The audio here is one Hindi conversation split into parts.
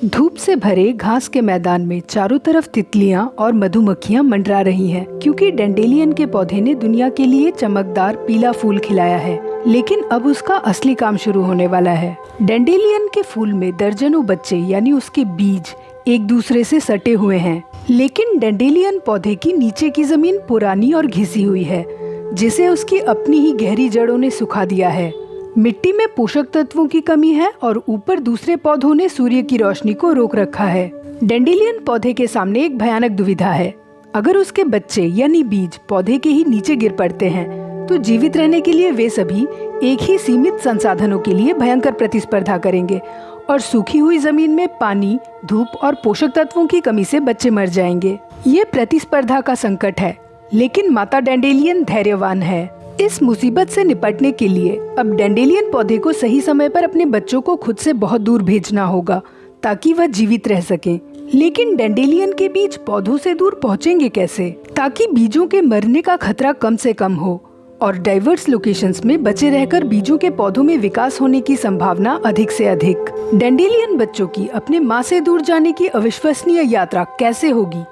धूप से भरे घास के मैदान में चारों तरफ तितलियां और मधुमक्खियां मंडरा रही हैं, क्योंकि डेंडेलियन के पौधे ने दुनिया के लिए चमकदार पीला फूल खिलाया है। लेकिन अब उसका असली काम शुरू होने वाला है। डेंडेलियन के फूल में दर्जनों बच्चे यानी उसके बीज एक दूसरे से सटे हुए हैं। लेकिन डेंडेलियन पौधे की नीचे की जमीन पुरानी और घिसी हुई है, जिसे उसकी अपनी ही गहरी जड़ों ने सुखा दिया है। मिट्टी में पोषक तत्वों की कमी है और ऊपर दूसरे पौधों ने सूर्य की रोशनी को रोक रखा है। डेंडेलियन पौधे के सामने एक भयानक दुविधा है। अगर उसके बच्चे यानी बीज पौधे के ही नीचे गिर पड़ते हैं तो जीवित रहने के लिए वे सभी एक ही सीमित संसाधनों के लिए भयंकर प्रतिस्पर्धा करेंगे और सूखी हुई जमीन में पानी, धूप और पोषक तत्वों की कमी से बच्चे मर जाएंगे। ये प्रतिस्पर्धा का संकट है, लेकिन माता डेंडेलियन धैर्यवान है। इस मुसीबत से निपटने के लिए अब डेंडेलियन पौधे को सही समय पर अपने बच्चों को खुद से बहुत दूर भेजना होगा ताकि वह जीवित रह सकें। लेकिन डेंडेलियन के बीज पौधों से दूर पहुंचेंगे कैसे, ताकि बीजों के मरने का खतरा कम से कम हो और डाइवर्स लोकेशंस में बचे रहकर बीजों के पौधों में विकास होने की संभावना अधिक से अधिक। डेंडेलियन बच्चों की अपने माँ से दूर जाने की अविश्वसनीय यात्रा कैसे होगी,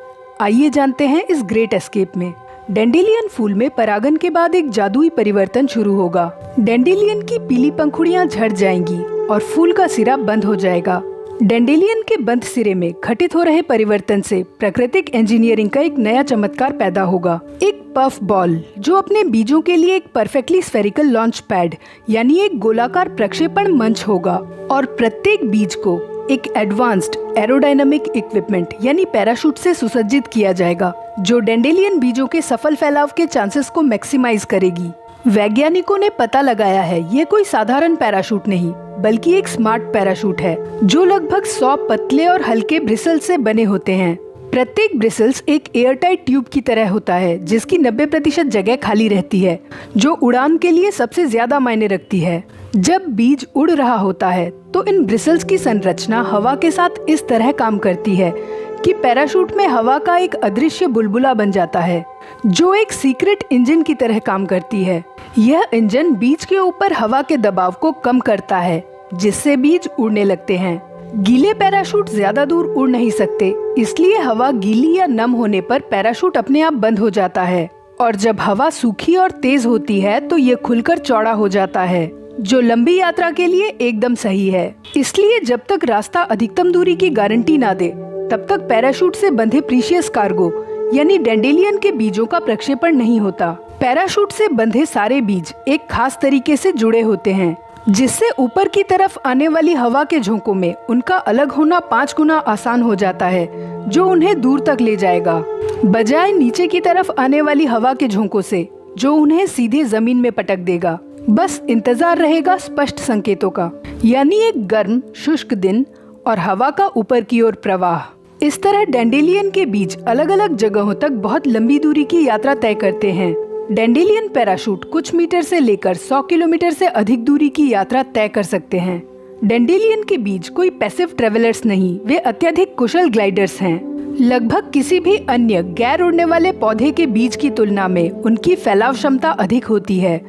आइए जानते हैं इस ग्रेट एस्केप में। डेंडेलियन फूल में परागन के बाद एक जादुई परिवर्तन शुरू होगा। डेंडेलियन की पीली पंखुड़ियां झड़ जाएंगी और फूल का सिरा बंद हो जाएगा। डेंडेलियन के बंद सिरे में घटित हो रहे परिवर्तन से प्राकृतिक इंजीनियरिंग का एक नया चमत्कार पैदा होगा। एक पफ बॉल जो अपने बीजों के लिए एक परफेक्टली स्फेरिकल लॉन्च पैड यानी एक गोलाकार प्रक्षेपण मंच होगा और प्रत्येक बीज को एक एडवांस्ड एरोडायनामिक इक्विपमेंट यानी पैराशूट से सुसज्जित किया जाएगा, जो डेंडेलियन बीजों के सफल फैलाव के चांसेस को मैक्सिमाइज करेगी। वैज्ञानिकों ने पता लगाया है ये कोई साधारण पैराशूट नहीं, बल्कि एक स्मार्ट पैराशूट है जो लगभग 100 पतले और हल्के ब्रिसल्स से बने होते हैं। प्रत्येक ब्रिसल्स एक एयरटाइट ट्यूब की तरह होता है, जिसकी 90% जगह खाली रहती है, जो उड़ान के लिए सबसे ज्यादा मायने रखती है। जब बीज उड़ रहा होता है तो इन ब्रिसल्स की संरचना हवा के साथ इस तरह काम करती है कि पैराशूट में हवा का एक अदृश्य बुलबुला बन जाता है, जो एक सीक्रेट इंजन की तरह काम करती है। यह इंजन बीज के ऊपर हवा के दबाव को कम करता है, जिससे बीज उड़ने लगते हैं। गीले पैराशूट ज्यादा दूर उड़ नहीं सकते, इसलिए हवा गीली या नम होने पर पैराशूट अपने आप बंद हो जाता है और जब हवा सूखी और तेज होती है तो ये खुलकर चौड़ा हो जाता है, जो लंबी यात्रा के लिए एकदम सही है। इसलिए जब तक रास्ता अधिकतम दूरी की गारंटी ना दे, तब तक पैराशूट से बंधे प्रीशियस कार्गो यानी डेंडेलियन के बीजों का प्रक्षेपण नहीं होता। पैराशूट से बंधे सारे बीज एक खास तरीके से जुड़े होते हैं, जिससे ऊपर की तरफ आने वाली हवा के झोंकों में उनका अलग होना 5 गुना आसान हो जाता है, जो उन्हें दूर तक ले जाएगा, बजाय नीचे की तरफ आने वाली हवा के झोंकों से, जो उन्हें सीधे जमीन में पटक देगा। बस इंतजार रहेगा स्पष्ट संकेतों का, यानी एक गर्म शुष्क दिन और हवा का ऊपर की ओर प्रवाह। इस तरह डेंडेलियन के बीज अलग अलग जगहों तक बहुत लंबी दूरी की यात्रा तय करते हैं। डेंडेलियन पैराशूट कुछ मीटर से लेकर 100 किलोमीटर से अधिक दूरी की यात्रा तय कर सकते हैं। डेंडेलियन के बीज कोई पैसिव ट्रेवलर्स नहीं, वे अत्यधिक कुशल ग्लाइडर्स हैं। लगभग किसी भी अन्य गैर उड़ने वाले पौधे के बीज की तुलना में उनकी फैलाव क्षमता अधिक होती है,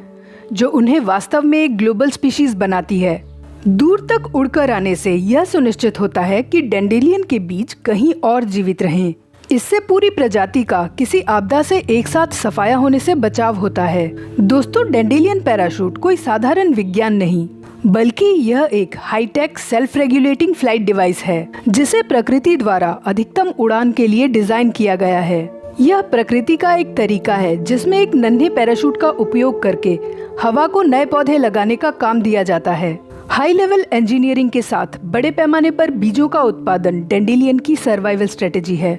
जो उन्हें वास्तव में एक ग्लोबल स्पीशीज बनाती है। दूर तक उड़कर आने से यह सुनिश्चित होता है कि डेंडेलियन के बीज कहीं और जीवित रहें। इससे पूरी प्रजाति का किसी आपदा से एक साथ सफाया होने से बचाव होता है। दोस्तों, डेंडेलियन पैराशूट कोई साधारण विज्ञान नहीं, बल्कि यह एक hi tech self regulating flight device है, जिसे प्रकृति द्वारा अधिकतम उड़ान के लिए डिजाइन किया गया है। यह प्रकृति का एक तरीका है जिसमें एक नन्हे पैराशूट का उपयोग करके हवा को नए पौधे लगाने का काम दिया जाता है। हाई लेवल इंजीनियरिंग के साथ बड़े पैमाने पर बीजों का उत्पादन डेंडेलियन की सर्वाइवल स्ट्रेटेजी है।